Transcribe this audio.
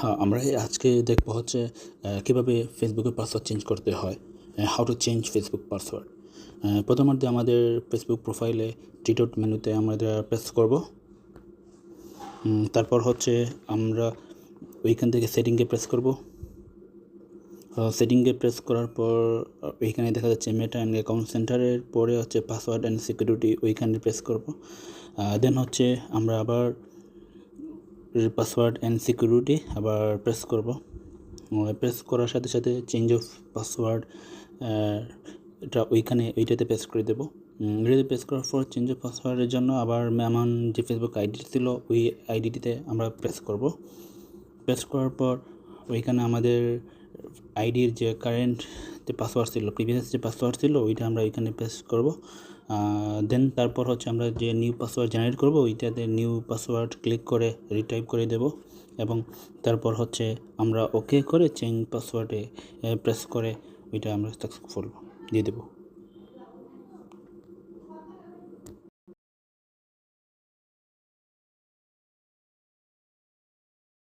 হ্যাঁ, আমরা আজকে দেখব হচ্ছে কীভাবে ফেসবুকের পাসওয়ার্ড চেঞ্জ করতে হয়। How to change Facebook password. প্রথমত আমাদের ফেসবুক প্রোফাইলে থ্রি-ডট মেনুতে আমাদের প্রেস করব। তারপর হচ্ছে আমরা ওইখান থেকে সেটিংয়ে প্রেস করব। সেটিংয়ে প্রেস করার পর ওইখানে দেখা যাচ্ছে মেটা অ্যান্ড অ্যাকাউন্ট সেন্টারের পরে হচ্ছে পাসওয়ার্ড অ্যান্ড সিকিউরিটি, ওইখানে প্রেস করব। দেন হচ্ছে আমরা আবার পাসওয়ার্ড অ্যান্ড সিকিউরিটি আবার প্রেস করব। প্রেস করার সাথে সাথে চেঞ্জ অফ পাসওয়ার্ড এটা ওইটাতে প্রেস করে দেবো। এটাতে প্রেস করার পর চেঞ্জ অফ পাসওয়ার্ডের জন্য আবার আমার যে ফেসবুক আইডি ছিল ওই আইডিটিতে আমরা প্রেস করব। প্রেস করার পর ওইখানে আমাদের আইডির যে কারেন্ট যে পাসওয়ার্ড ছিল, প্রিভিয়াস যে পাসওয়ার্ড ছিল ওইটা আমরা ওইখানে প্রেস করব। দেন তারপর হচ্ছে আমরা যে নিউ পাসওয়ার্ড জেনারেট করব ওইটাতে নিউ পাসওয়ার্ড ক্লিক করে রিটাইপ করে দেব এবং তারপর হচ্ছে আমরা ওকে করে চেঞ্জ পাসওয়ার্ডে প্রেস করে ওইটা আমরা সাকসেসফুল দিয়ে দেবো।